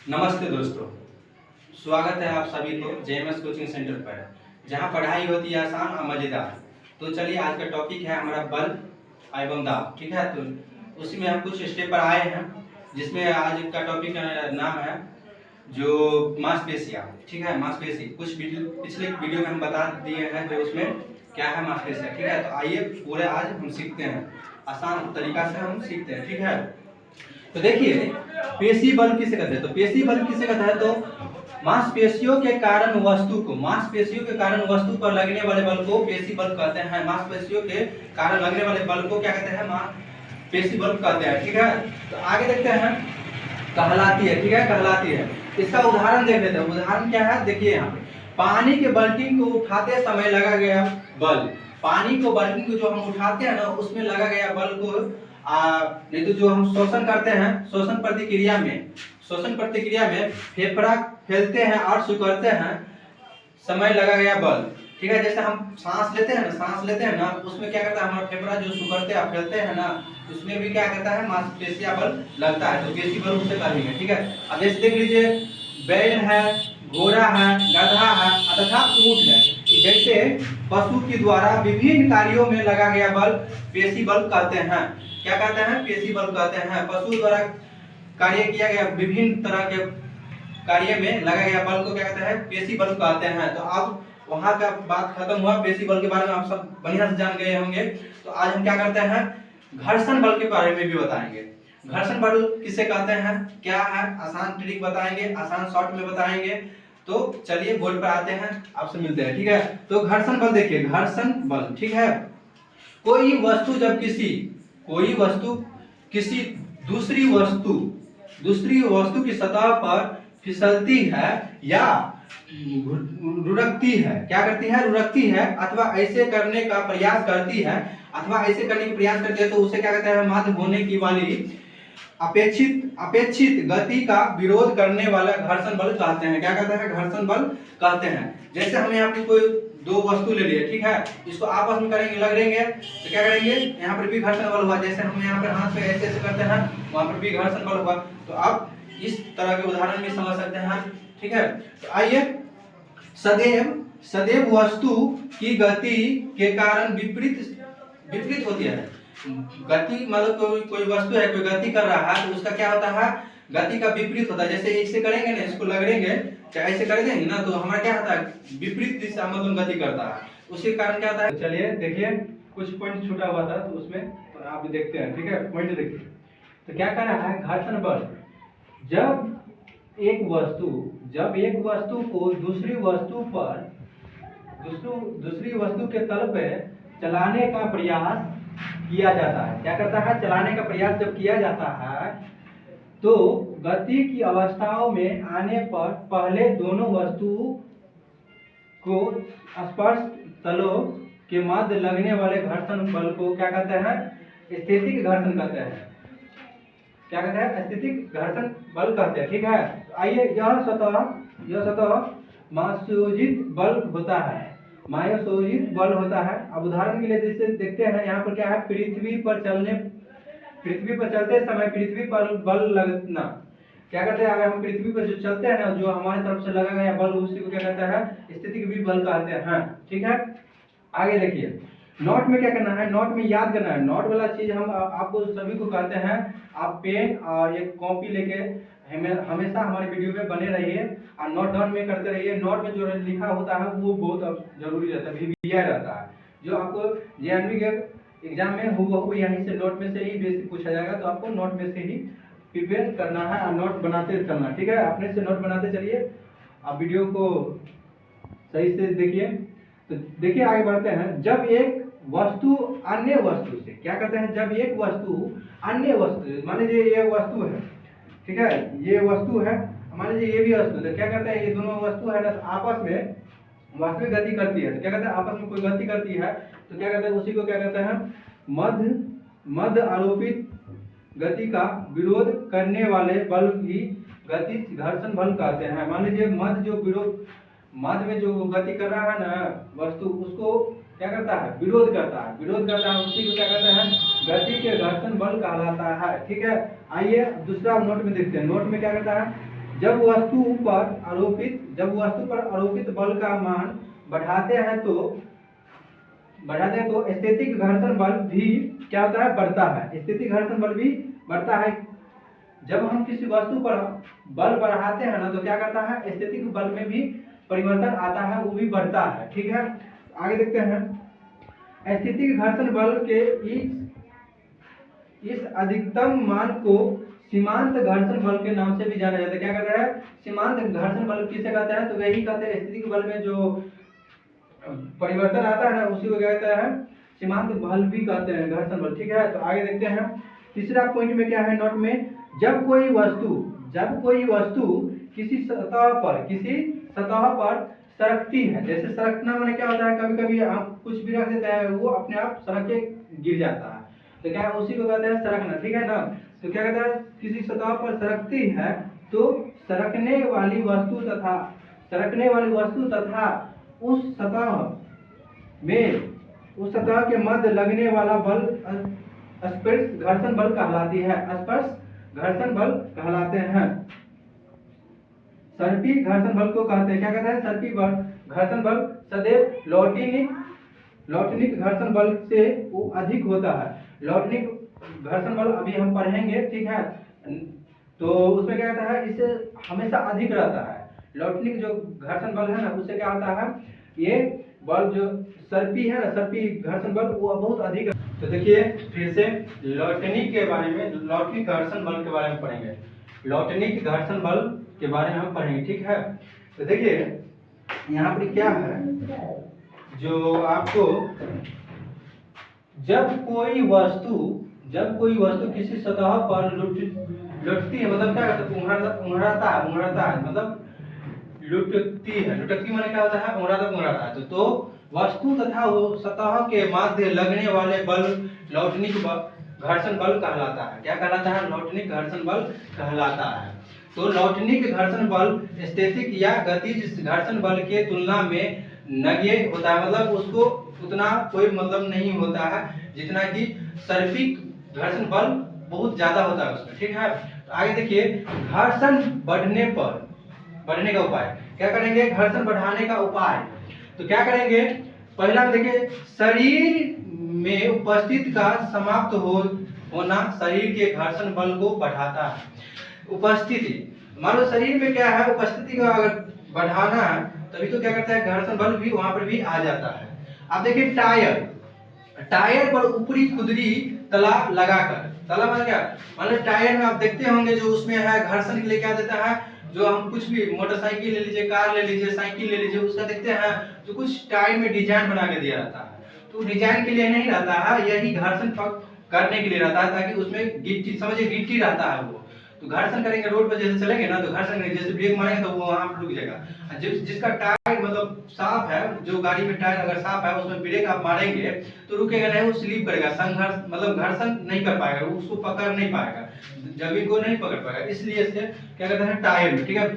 नमस्ते दोस्तों, स्वागत है आप सभी को जेएमएस कोचिंग सेंटर पर, जहां पढ़ाई होती है आसान और मज़ेदार। तो चलिए, आज का टॉपिक है हमारा बल एवं दाब। ठीक है, तो उसी में हम कुछ स्टेप पर आए हैं, जिसमें आज का टॉपिक का नाम है जो मांसपेशियाँ। ठीक है, मांसपेशी कुछ पिछले वीडियो में हम बता दिए हैं जो उसमें क्या है मांसपेशियाँ। ठीक है, तो आइए पूरे आज हम सीखते हैं, आसान तरीका से हम सीखते हैं। ठीक है, तो देखिए, पेशी बल किसे कहते हैं? तो पेशी बल किसे कहता है? तो मांसपेशियों के कारण वस्तु को, मांसपेशियों के कारण वस्तु पर लगने वाले बल को पेशी बल कहते हैं। मांसपेशियों के कारण लगने वाले बल को क्या कहते हैं? पेशी बल कहते हैं। ठीक है, तो आगे देखते हैं, कहलाती है। ठीक है, कहलाती है। इसका उदाहरण देख लेते हैं। उदाहरण क्या है, देखिए यहाँ पे पानी के बाल्टी को उठाते समय लगा गया बल, पानी को बाल्टी को जो हम उठाते हैं ना, उसमें लगा गया बल को नहीं तो जो हम शोषण करते हैं, शोषण प्रतिक्रिया में फेफड़ा फैलते हैं और सिकुड़ते हैं, समय लगा गया बल। ठीक है, जैसे हम सांस लेते हैं ना, उसमें क्या करता है, हमारा फेफड़ा जो सिकुड़ते हैं फैलते हैं ना, उसमें भी क्या करता है, मांसपेशियां बल लगता है। तो पेशी बल उससे कहेंगे। ठीक है, अब जैसे देख लीजिए, बैल है, घोड़ा है, गधा है तथा ऊंट है, जैसे पशु के द्वारा विभिन्न कार्यों में लगा गया बल पेशी बल कहते हैं। क्या कहते हैं? पेशी बल कहते हैं। पशु द्वारा कार्य किया गया विभिन्न तरह के कार्य में लगा गया बल को क्या कहते हैं? पेशी बल कहते हैं। तो अब वहां का बात खत्म हुआ, पेशी बल के बारे में आप सब बढ़िया से जान गए होंगे। तो आज हम क्या करते हैं, घर्षण बल के बारे में भी बताएंगे। घर्षण बल किसे कहते हैं, क्या है, आसान ट्रिक बताएंगे, आसान शॉर्ट में बताएंगे। तो चलिए बोर्ड पर आते हैं, आपसे मिलते हैं। ठीक है, तो घर्षण बल देखिए, घर्षण बल। ठीक है, कोई वस्तु किसी दूसरी वस्तु की सतह पर फिसलती है या लुढ़कती है, क्या करती है? लुढ़कती है, अथवा ऐसे करने का प्रयास करती है, तो उसे क्या कहते हैं? माध्य होने की वाली अपेक्षित गति का विरोध करने वाला घर्षण बल कहते हैं। क्या कहते हैं? घर्षण बल कहते हैं। जैसे हम यहाँ पे कोई दो वस्तु ले लिए, ठीक है, इसको आपस में करेंगे, लगेंगे, तो क्या करेंगे, यहाँ पर भी घर्षण बल हुआ। जैसे हम यहाँ पर हाथ पे ऐसे ऐसे करते हैं, वहां पर भी घर्षण बल हुआ। तो आप इस तरह के उदाहरण भी समझ सकते हैं। ठीक है, तो आइए, सदैव वस्तु की गति के कारण विपरीत होती है। गति मतलब कोई वस्तु है, कोई गति कर रहा है, तो उसका क्या होता है? गति का विपरीत होता है। जैसे ऐसे करेंगे ना, इसको लगेंगे, चाहे ऐसे कर देंगे ना, तो हमारा क्या होता है? विपरीत दिशा मतलब गति करता है। उसके कारण क्या होता है? चलिए देखिए, कुछ पॉइंट छूटा हुआ था, तो उसमें तो आप देखते हैं। ठीक है, पॉइंट देखिए, तो क्या कर रहा है? घर्षण बल, जब एक वस्तु को दूसरी वस्तु के तल पे चलाने का प्रयास किया जाता है। क्या करता है? चलाने का प्रयास जब किया जाता है, तो गति की अवस्थाओं में आने पर पहले दोनों वस्तु को स्पर्श तलों के मध्य लगने वाले घर्षण बल को क्या कहते हैं? स्थितिक घर्षण कहते हैं। क्या कहते हैं? स्थितिक घर्षण बल कहते हैं। ठीक है, आइए, यह सतह मायोसोजित बल होता है। अब उदाहरण के लिए जैसे देखते हैं, यहाँ पर क्या है? पृथ्वी पर चलते समय पृथ्वी पर बल लगना। क्या करते हैं? अगर हम पृथ्वी पर जो चलते हैं ना, जो हमारी तरफ से लगा गया बल, उसी को क्या कहता है? स्थितिक भी बल कहते हैं। ठीक है, आगे देखिए, नोट में क्या करना है? नोट में याद करना है। नोट वाला चीज हम आपको सभी को कहते हैं। आप पेन और एक कॉपी लेके हमेशा हमारे वीडियो में बने रहिए और नोट डाउन में करते रहिए। नोट में जो लिखा होता है वो बहुत जरूरी रहता है, वीवीआई रहता है, जो आपको जेएनवी के एग्जाम में वो यहीं से नोट में से ही बेसिक पूछा जाएगा। तो आपको नोट में से ही प्रिपेयर करना है और नोट बनाते चलना। ठीक है, अपने से नोट बनाते चलिए, आप वीडियो को सही से देखिए। तो देखिए, आगे बढ़ते हैं। जब एक वस्तु अन्य वस्तु से, क्या करते हैं? जब एक वस्तु अन्य वस्तु, मान लीजिए ये वस्तु है, ठीक है, ये वस्तु है, मान लीजिए ये भी वस्तु है, तो क्या करते हैं? ये दोनों वस्तु है ना, आपस में वास्तविक गति करती है। तो क्या कहते हैं? आपस में कोई गति करती है, तो क्या कहते हैं? उसी को क्या कहते हैं? मध्य आरोपित गति का विरोध करने वाले बल की गति घर्षण बल कहते हैं। मान लीजिए मध्य में जो गति कर रहा है ना वस्तु, उसको क्या करता है? विरोध करता है, उसी को क्या कहते हैं? गति के घर्षण बल कहलाता है। ठीक है, आइए दूसरा नोट में देखते हैं। नोट में क्या करता है? जब वस्तु पर आरोपित बल का मान बढ़ाते हैं तो स्थैतिक घर्षण बल भी क्या होता है, बढ़ता है। स्थैतिक घर्षण बल भी बढ़ता है। जब हम किसी वस्तु पर बल बढ़ाते हैं ना तो क्या करता है, स्थैतिक बल में भी परिवर्तन आता है, वो भी बढ़ता है। ठीक है, आगे देखते हैं। स्थैतिक घर्षण बल के इस अधिकतम मान को सीमांत घर्षण बल के नाम से भी जाना जाता है। क्या कहते हैं, सीमांत घर्षण बल किसे कहते हैं, तो यही कहते हैं स्थैतिक बल में जो परिवर्तन आता है ना उसी को क्या कहते हैं, सीमांत बल भी कहते हैं, घर्षण बल। ठीक है, तो आगे देखते हैं। तीसरा पॉइंट में क्या है नोट में, जब कोई वस्तु किसी सतह पर सरकती है, जैसे सरकना माने क्या होता है, कभी कभी आप कुछ भी रख देते हैं वो अपने आप सरक के गिर जाता है, तो क्या उसी को कहते हैं सरकना। ठीक है ना, तो क्या कहता है, किसी सतह पर सरकती है तो सरकने वाली वस्तु तथा उस सतह के मध्य लगने वाला बल स्पर्श घर्षण बल कहलाती है। स्पर्श घर्षण बल कहलाते हैं। सर्पी घर्षण बल को कहते हैं, क्या कहते हैं, सर्पी घर्षण बल सदैव लॉटनिक घर्षण बल से वो अधिक होता है। लॉटनिक घर्षण बल अभी हम पढ़ेंगे। ठीक है, तो उसमें क्या कहता है, इससे हमेशा अधिक रहता है। लॉटनिक जो घर्षण बल है ना उससे क्या होता है, ये बल जो सर्पी है ना, सर्पी घर्षण बल वो बहुत अधिक। तो देखिए फिर से लॉटनिक घर्षण बल के बारे में पढ़ेंगे। लॉटनिक घर्षण बल के बारे में हम पढ़ेंगे। ठीक है, तो देखिए यहाँ पर क्या है, जो आपको जब कोई वस्तु किसी सतह पर लुढ़कती है, मतलब क्या करता है, उंघराता है, मतलब लुढ़कती माने क्या होता है, उंघराता है। तो वस्तु तथा वो सतह के मध्य लगने वाले बल लॉटनिक घर्षण बल कहलाता है। क्या कहलाता है, लॉटनिक घर्षण बल कहलाता है। तो लॉटनिक घर्षण बल स्थैतिक या गतिज घर्षण बल के तुलना में नगण्य होता है, मतलब उसको उतना कोई मतलब नहीं होता है जितना कि सर्पिक घर्षण बल बहुत ज्यादा होता है उसमें। ठीक है, तो आगे देखिए घर्षण बढ़ने का उपाय क्या करेंगे, घर्षण बढ़ाने का उपाय। तो क्या करेंगे, पहला देखिए शरीर में उपस्थित का समाप्त होना शरीर के घर्षण बल को बढ़ाता है। उपस्थिति मान लो शरीर में क्या है, उपस्थिति का अगर बढ़ाना है तभी तो क्या करता है, घर्षण बल भी वहां पर भी आ जाता है। अब देखिए टायर पर ऊपरी खुदरी तला लगाकर, तला मतलब क्या, मान लो टायर में आप देखते होंगे जो उसमें है घर्षण के लिए क्या देता है, जो हम कुछ भी मोटरसाइकिल ले लीजिए, कार ले लीजिए, साइकिल ले लीजिए, उसका देखते हैं जो कुछ टायर में डिजाइन बना के दिया रहता है, तो डिजाइन के लिए नहीं रहता है, यही घर्षण करने के लिए रहता है, ताकि उसमें गिट्टी, समझिए गिट्टी रहता है वो, तो घर्षण करेंगे, रोड पर जैसे चलेंगे ना तो घर्षण करेंगे, जैसे ब्रेक मारेंगे तो वो वहां पर रुक जाएगा। जिसका टायर मतलब साफ है, जो गाड़ी में टायर अगर साफ है उसमें ब्रेक आप मारेंगे तो रुकेगा नहीं, वो स्लिप करेगा, संघर्ष मतलब घर्षण नहीं कर पाएगा, उसको पकड़ नहीं पाएगा, जमीन को नहीं पकड़ पाएगा, इसलिए से क्या कहते हैं टायर में। ठीक है,